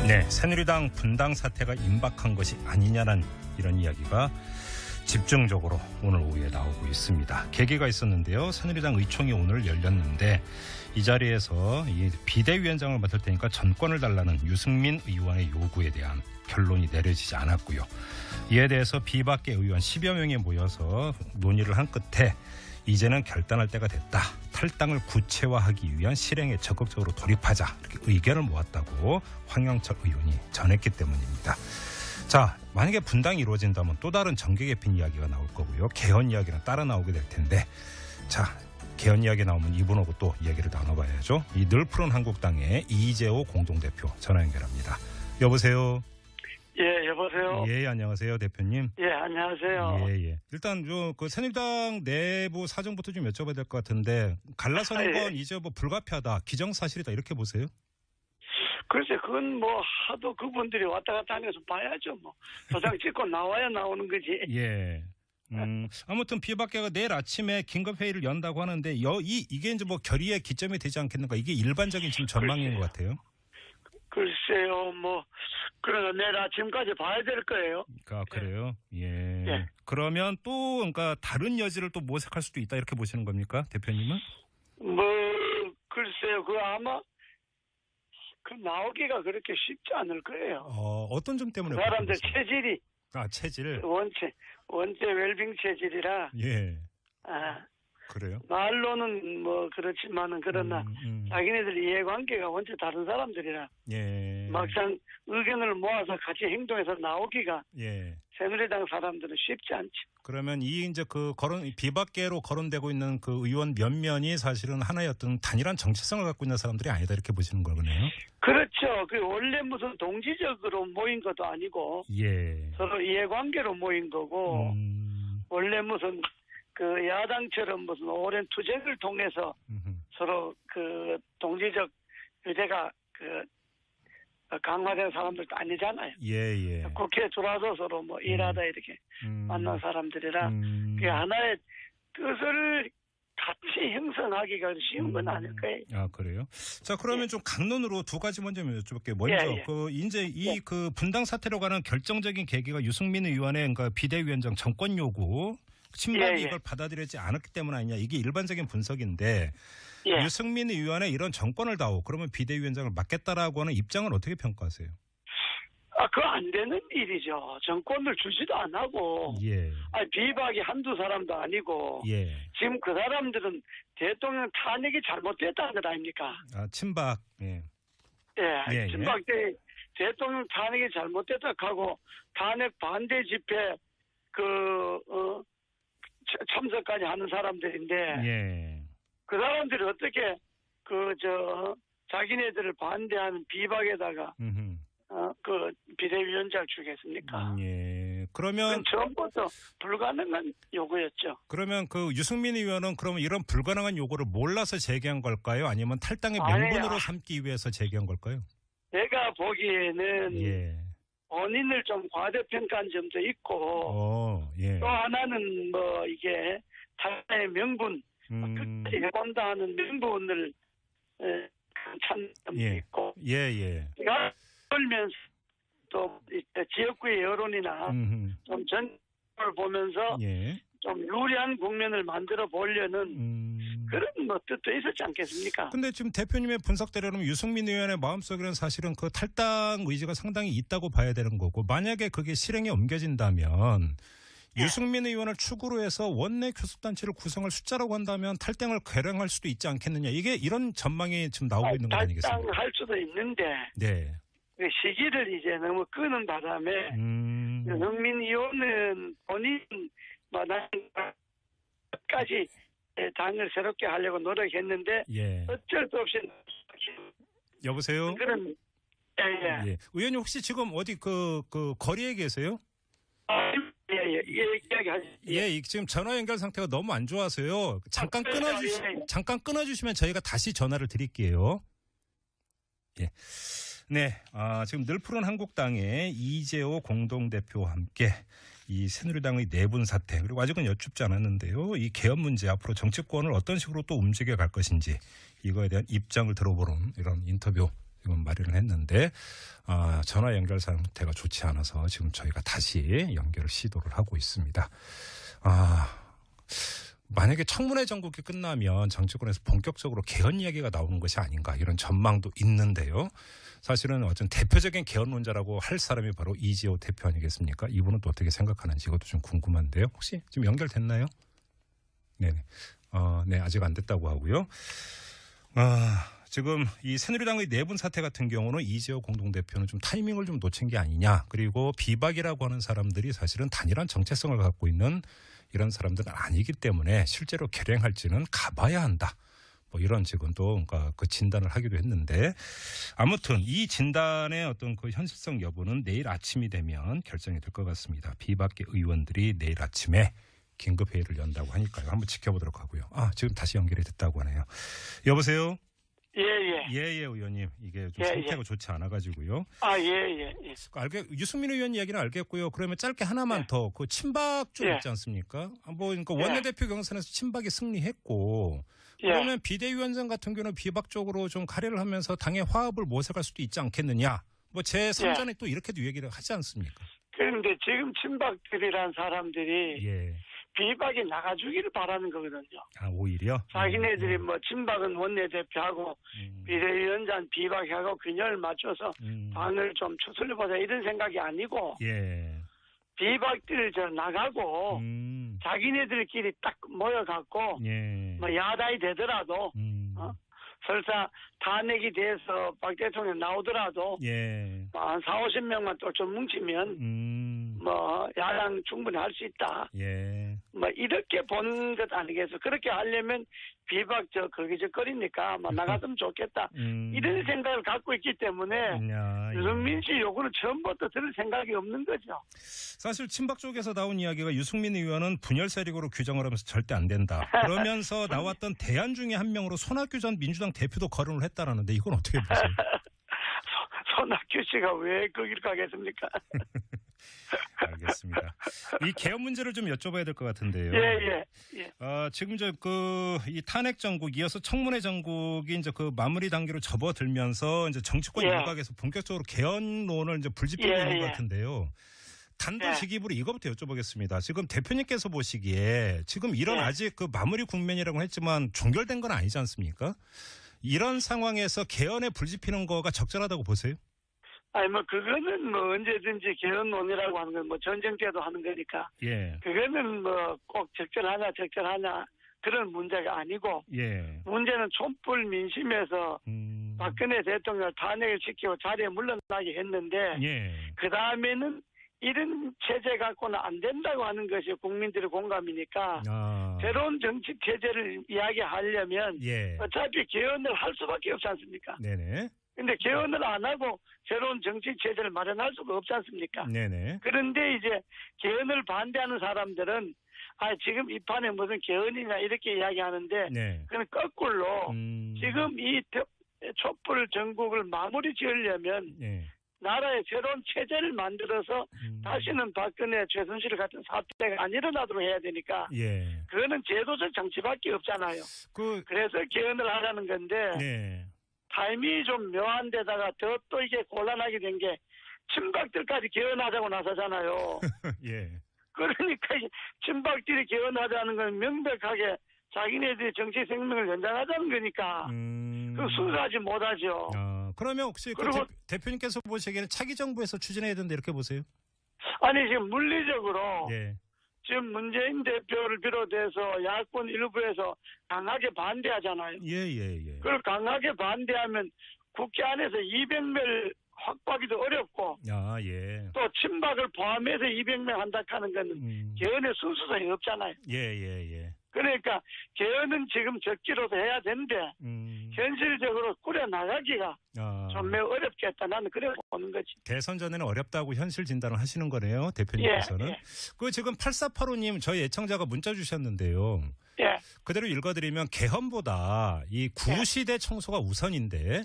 네, 새누리당 분당 사태가 임박한 것이 아니냐는 이런 이야기가 집중적으로 오늘 오후에 나오고 있습니다. 계기가 있었는데요. 새누리당 의총이 오늘 열렸는데 이 자리에서 이 비대위원장을 맡을 테니까 전권을 달라는 유승민 의원의 요구에 대한 결론이 내려지지 않았고요. 이에 대해서 비박계 의원 10여 명이 모여서 논의를 한 끝에 이제는 결단할 때가 됐다. 탈당을 구체화하기 위한 실행에 적극적으로 돌입하자. 이렇게 의견을 모았다고 황영철 의원이 전했기 때문입니다. 자, 만약에 분당이 이루어진다면 또 다른 정계 개편 이야기가 나올 거고요. 개헌 이야기는 따라 나오게 될 텐데, 자, 개헌 이야기 나오면 이분하고 또 이야기를 나눠봐야죠. 이 늘 푸른 한국당의 이재호 공동대표 전화 연결합니다. 여보세요. 예, 여보세요. 예, 안녕하세요, 대표님. 예, 안녕하세요. 예, 예. 일단 그 새누리당 내부 사정부터 좀 여쭤봐야 될 것 같은데 갈라서는 건 예. 이제 뭐 불가피하다, 기정사실이다 이렇게 보세요? 글쎄, 그건 뭐 하도 그분들이 왔다 갔다 하면서 봐야죠. 뭐 도장 찍고 나와야 나오는 거지. 예. 아무튼 비박계가 내일 아침에 긴급 회의를 연다고 하는데 이게 이제 뭐 결의의 기점이 되지 않겠는가? 이게 일반적인 지금 전망인 것 같아요. 글쎄요, 뭐 그러나 내일 아침까지 봐야 될 거예요. 그래요. 예. 예. 그러면 또 그러니까 다른 여지를 또 모색할 수도 있다 이렇게 보시는 겁니까, 대표님은? 뭐 글쎄요, 그 아마 그 나오기가 그렇게 쉽지 않을 거예요. 어떤 점 때문에? 그 사람들 그렇게 보세요? 체질이 체질. 원체 웰빙 체질이라. 예. 아. 그래요? 말로는 뭐 그렇지만은 그러나 자기네들 이해관계가 원체 다른 사람들이라 예. 막상 의견을 모아서 같이 행동해서 나오기가 예. 새누리당 사람들은 쉽지 않죠. 그러면 이제 그 비박계로 거론되고 있는 그 의원 몇면이 사실은 하나의 어떤 단일한 정체성을 갖고 있는 사람들이 아니다 이렇게 보시는 거네요. 그렇죠. 그 원래 무슨 동지적으로 모인 것도 아니고 예. 서로 이해관계로 모인 거고 원래 무슨 그 야당처럼 무슨 오랜 투쟁을 통해서 서로 그 동지적 의제가 그 강화된 사람들도 아니잖아요. 예. 국회에 들어와서 서로 뭐 일하다 이렇게 만난 사람들이라 그 하나의 뜻을 같이 형성하기가 쉬운 건 아닐 거예요. 아, 그래요? 자, 그러면 좀 강론으로 두 가지 먼저 여쭤볼게요. 먼저 예. 이제 그 분당 사태로 가는 결정적인 계기가 유승민 의원의 그러니까 비대위원장 정권 요구. 친박이 이걸 받아들이지 않았기 때문 아니냐. 이게 일반적인 분석인데 유승민 의원의 이런 정권을 다오 그러면 비대위원장을 맡겠다라고 하는 입장을 어떻게 평가하세요? 그거 안 되는 일이죠. 정권을 주지도 안 하고 비박이 한두 사람도 아니고 지금 그 사람들은 대통령 탄핵이 잘못됐다는 것 아닙니까? 친박. 친박 때 대통령 탄핵이 잘못됐다고 하고 탄핵 반대 집회 참석까지 하는 사람들인데 그 사람들이 어떻게 자기네들을 반대하는 비박에다가 그 비대위원장을 주겠습니까? 그러면 처음부터 불가능한 요구였죠. 그러면 그 유승민 의원은 그러면 이런 불가능한 요구를 몰라서 제기한 걸까요? 아니면 탈당의 명분으로 삼기 위해서 제기한 걸까요? 내가 보기에는 본인을 좀 과대평가한 점도 있고 또 하나는 뭐 이게 탈당의 명분 끝까지 해본다 하는 명분을 찾는 점도 있고 그러면서 또 지역구의 여론이나 좀 전국을 보면서 좀 유리한 국면을 만들어 보려는 그런 뭐 뜻도 있었지 않겠습니까? 근데 지금 대표님의 분석대로는 유승민 의원의 마음속에는 사실은 그 탈당 의지가 상당히 있다고 봐야 되는 거고 만약에 그게 실행에 옮겨진다면 유승민 의원을 축으로 해서 원내 교섭단체를 구성할 숫자라고 한다면 탈당을 괴량할 수도 있지 않겠느냐. 이게 이런 전망이 지금 나오고 있는 거 아니겠습니까? 탈당할 수도 있는데 그 시기를 이제 너무 끄는 바람에 유승민 의원은 본인 끝까지 당을 새롭게 하려고 노력했는데 어쩔 수 없이 여보세요? 그런 의원님 혹시 지금 어디 그 거리에 계세요? 이야기하시. 지금 전화 연결 상태가 너무 안 좋아서요. 잠깐 끊어주시면 저희가 다시 전화를 드릴게요. 지금 늘 푸른 한국당의 이재호 공동대표와 함께 이 새누리당의 내분 사태 그리고 아직은 여쭙지 않았는데요. 이 개헌 문제 앞으로 정치권을 어떤 식으로 또 움직여 갈 것인지 이거에 대한 입장을 들어보는 이런 인터뷰 지금 마련을 했는데 전화 연결 상태가 좋지 않아서 지금 저희가 다시 연결을 시도를 하고 있습니다. 만약에 청문회 정국이 끝나면 정치권에서 본격적으로 개헌 이야기가 나오는 것이 아닌가 이런 전망도 있는데요. 사실은 어떤 대표적인 개헌론자라고 할 사람이 바로 이재호 대표 아니겠습니까? 이분은 또 어떻게 생각하는지 이것도 좀 궁금한데요. 혹시 지금 연결됐나요? 네네. 네, 아직 안 됐다고 하고요. 지금 이 새누리당의 내분 사태 같은 경우는 이재호 공동대표는 좀 타이밍을 좀 놓친 게 아니냐. 그리고 비박이라고 하는 사람들이 사실은 단일한 정체성을 갖고 있는 이런 사람들은 아니기 때문에 실제로 결행할지는 가봐야 한다. 뭐 이런 지금 또 그러니까 그 진단을 하기도 했는데 아무튼 이 진단의 어떤 그 현실성 여부는 내일 아침이 되면 결정이 될 것 같습니다. 비박계 의원들이 내일 아침에 긴급 회의를 연다고 하니까요. 한번 지켜보도록 하고요. 지금 다시 연결이 됐다고 하네요. 여보세요? 예, 의원님. 이게 좀 상태가 좋지 않아가지고요. 예. 유승민 의원 이야기는 알겠고요. 그러면 짧게 하나만 더 그 친박 쪽 있지 않습니까? 그러니까 원내대표 경선에서 친박이 승리했고 그러면 비대위원장 같은 경우는 비박 쪽으로 좀 가려를 하면서 당의 화합을 모색할 수도 있지 않겠느냐. 뭐 제3자는 또 이렇게도 얘기를 하지 않습니까? 그런데 지금 친박들이란 사람들이 비박이 나가주기를 바라는 거거든요. 오히려? 자기네들이 뭐 친박은 원내대표하고 비대위원장 비박하고 균형을 맞춰서 당을 좀 추슬려보자 이런 생각이 아니고 비박들 나가고 자기네들끼리 딱 모여갖고 뭐 야당이 되더라도 설사 탄핵이 돼서 박 대통령 나오더라도 한 40-50명만 또 좀 뭉치면 뭐 야당 충분히 할 수 있다. 뭐 이렇게 보는 것 아니겠어. 그렇게 하려면 비박 거기적거리니까 뭐 나갔으면 좋겠다. 이런 생각을 갖고 있기 때문에 유승민 씨 요구는 처음부터 들을 생각이 없는 거죠. 사실 친박 쪽에서 나온 이야기가 유승민 의원은 분열 세력으로 규정을 하면서 절대 안 된다. 그러면서 나왔던 대안 중에 한 명으로 손학규 전 민주당 대표도 거론을 했다라는데 이건 어떻게 보세요? 손학규 씨가 왜 거기를 가겠습니까? 알겠습니다. 이 개헌 문제를 좀 여쭤봐야 될 것 같은데요. 지금 이 탄핵 정국 이어서 청문회 정국이 이제 그 마무리 단계로 접어들면서 이제 정치권 일각에서 본격적으로 개헌론을 이제 불지피고 있는 것 같은데요. 단도직입으로 이것부터 여쭤보겠습니다. 지금 대표님께서 보시기에 지금 이런 아직 그 마무리 국면이라고 했지만 종결된 건 아니지 않습니까? 이런 상황에서 개헌에 불지피는 거가 적절하다고 보세요? 그거는 뭐 언제든지 개헌론이라고 하는 건 뭐 전쟁 때도 하는 거니까. 그거는 뭐 꼭 적절하냐 그런 문제가 아니고. 문제는 촛불 민심에서 박근혜 대통령을 탄핵을 시키고 자리에 물러나게 했는데. 그 다음에는 이런 체제 갖고는 안 된다고 하는 것이 국민들의 공감이니까 새로운 정치 체제를 이야기하려면 어차피 개헌을 할 수밖에 없지 않습니까? 근데 개헌을 안 하고 새로운 정치 체제를 마련할 수가 없지 않습니까? 그런데 이제 개헌을 반대하는 사람들은 지금 이 판에 무슨 개헌이냐 이렇게 이야기하는데 그건 거꾸로 지금 이 촛불 전국을 마무리 지으려면 나라의 새로운 체제를 만들어서 다시는 박근혜, 최순실 같은 사태가 안 일어나도록 해야 되니까 그거는 제도적 정치밖에 없잖아요. 그래서 개헌을 하라는 건데 타임이 좀 묘한 데다가 더 또 이게 곤란하게 된 게 친박들까지 개헌하자고 나서잖아요. 그러니까 친박들이 개헌하자는 건 명백하게 자기네들의 정치 생명을 연장하자는 거니까 그 수긍하지 못하죠. 그러면 혹시 대표님께서 보시기에는 차기 정부에서 추진해야 된다 이렇게 보세요? 지금 물리적으로 지금 문재인 대표를 비롯해서 야권 일부에서 강하게 반대하잖아요. 그걸 강하게 반대하면 국회 안에서 200명 확보하기도 어렵고 또 친박을 포함해서 200명 한다 하는 거는 개헌의 순수성이 없잖아요. 그러니까 개헌은 지금 적기로도 해야 되는데 현실적으로 꾸려나가기가 좀 매우 어렵겠다. 나는 그래 보는 거지. 대선 전에는 어렵다고 현실 진단을 하시는 거네요. 대표님께서는. 그 지금 8485님 저희 애청자가 문자 주셨는데요. 그대로 읽어드리면 개헌보다 이 구시대 청소가 우선인데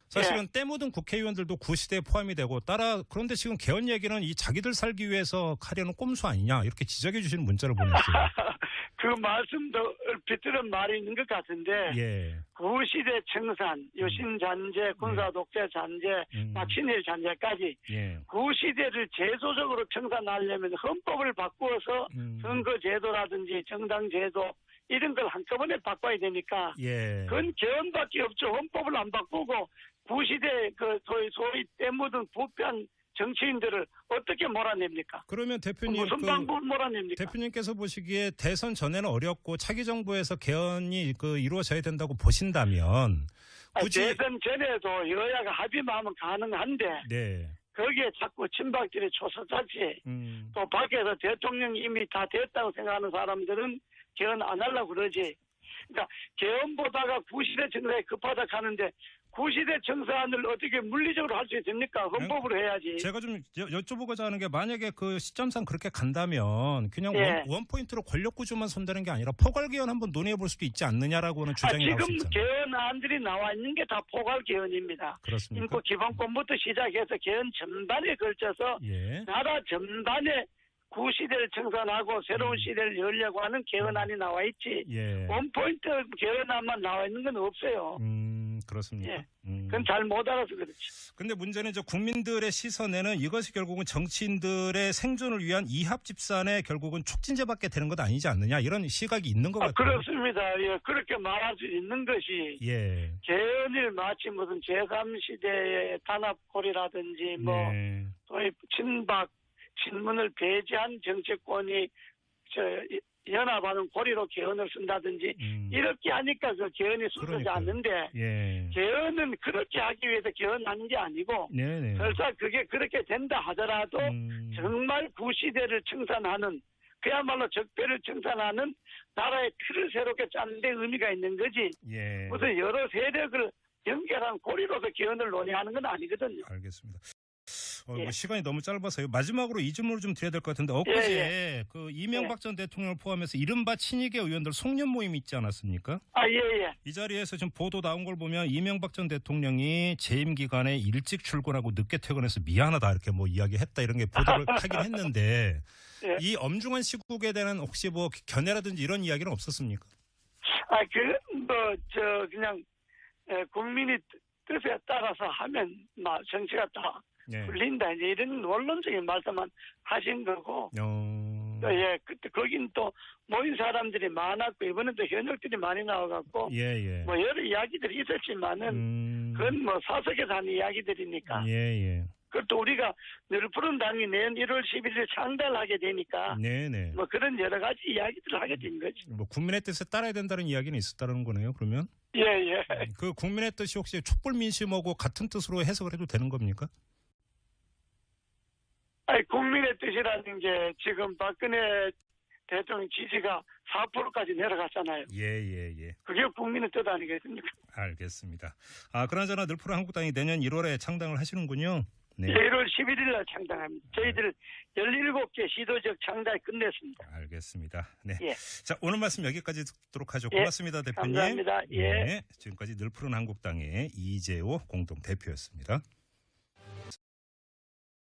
사실은 때 묻은 국회의원들도 구시대에 포함이 되고 그런데 지금 개헌 얘기는 이 자기들 살기 위해서 하려는 꼼수 아니냐 이렇게 지적해 주시는 문자를 보냈어요. 말씀도 얼핏 들은 말이 있는 것 같은데. 예. 구시대 청산, 유신잔재, 군사독재 잔재, 친일 잔재까지 예. 구시대를 제도적으로 청산하려면 헌법을 바꾸어서 선거제도라든지 정당제도 이런 걸 한꺼번에 바꿔야 되니까 예. 그건 개헌밖에 없죠. 헌법을 안 바꾸고 구시대 소위 때묻은 부패한 정치인들을 어떻게 몰아냅니까? 그러면 대표님 무슨 방법을 몰아냅니까? 대표님께서 보시기에 대선 전에는 어렵고 차기 정부에서 개헌이 이루어져야 된다고 보신다면 굳이 대선 전에도 여야가 합의만 하면 가능한데 네. 거기에 자꾸 친박들이 초서자지 또 밖에서 대통령이 이미 다 됐다고 생각하는 사람들은 개헌 안 하려고 그러지. 그러니까 개헌보다가 구시대 청산이 급하다 하는데 구시대 청산을 어떻게 물리적으로 할 수 있습니까? 헌법으로 해야지. 제가 좀 여쭤보고자 하는 게 만약에 그 시점상 그렇게 간다면 그냥 원포인트로 권력구조만 손대는 게 아니라 포괄개헌 한번 논의해 볼 수도 있지 않느냐라고는 주장이 나오고 있잖아요. 지금 개헌안들이 나와 있는 게 다 포괄개헌입니다. 그렇습니까? 인권기본권부터 시작해서 개헌 전반에 걸쳐서 나라 전반에 구시대를 청산하고 새로운 시대를 열려고 하는 개헌안이 나와 있지. 원포인트 개헌안만 나와 있는 건 없어요. 그렇습니까? 그건 잘 못 알아서 그렇지. 근데 문제는 국민들의 시선에는 이것이 결국은 정치인들의 생존을 위한 이합집산의 결국은 촉진제밖에 되는 것 아니지 않느냐 이런 시각이 있는 것 같아요. 그렇습니다. 예, 그렇게 말할 수 있는 것이 개헌을 마치 무슨 제3시대의 단합골이라든지 소위 친박 친문을 배제한 정치권이 연합하는 고리로 개헌을 쓴다든지 이렇게 하니까 그 개헌이 순서지 않는데 개헌은 그렇게 하기 위해서 개헌하는 게 아니고 설사 그게 그렇게 된다 하더라도 정말 구시대를 청산하는 그야말로 적폐를 청산하는 나라의 틀을 새롭게 짜는 데 의미가 있는 거지 무슨 여러 세력을 연결한 고리로서 개헌을 논의하는 건 아니거든요. 알겠습니다. 시간이 너무 짧아서요. 마지막으로 이 질문을 좀 드려야 될 것 같은데 엊그제 이명박 전 대통령을 포함해서 이른바 친이계 의원들 송년 모임이 있지 않았습니까? 이 자리에서 지금 보도 나온 걸 보면 이명박 전 대통령이 재임 기간에 일찍 출근하고 늦게 퇴근해서 미안하다 이렇게 이야기했다 이런 게 보도를 하긴 했는데 이 엄중한 시국에 대한 혹시 견해라든지 이런 이야기는 없었습니까? 그냥 국민이 뜻에 따라서 하면 정치가 다 풀린다. 이제 이런 원론적인 말씀만 하신 거고. 그때 거긴 또 모인 사람들이 많았고 이번에도 현역들이 많이 나와갖고 여러 이야기들이 있었지만은 그건 사석에서 하는 이야기들이니까. 그것도 우리가 늘 푸른 당이 내년 1월 11일 창달하게 되니까 그런 여러 가지 이야기들을 하게 된 거지. 국민의 뜻에 따라야 된다는 이야기는 있었다는 거네요. 그러면? 그 국민의 뜻이 혹시 촛불 민심하고 같은 뜻으로 해석을 해도 되는 겁니까? 국민의 뜻이라는 게 지금 박근혜 대통령 지지가 4%까지 내려갔잖아요. 그게 국민의 뜻 아니겠습니까? 알겠습니다. 그나저나 늘 푸른 한국당이 내년 1월에 창당을 하시는군요. 1월 11일 날 창당합니다. 저희들 17개 시도적 창당이 끝냈습니다. 알겠습니다. 자, 오늘 말씀 여기까지 듣도록 하죠. 고맙습니다, 대표님. 감사합니다. 지금까지 늘 푸른 한국당의 이재호 공동대표였습니다.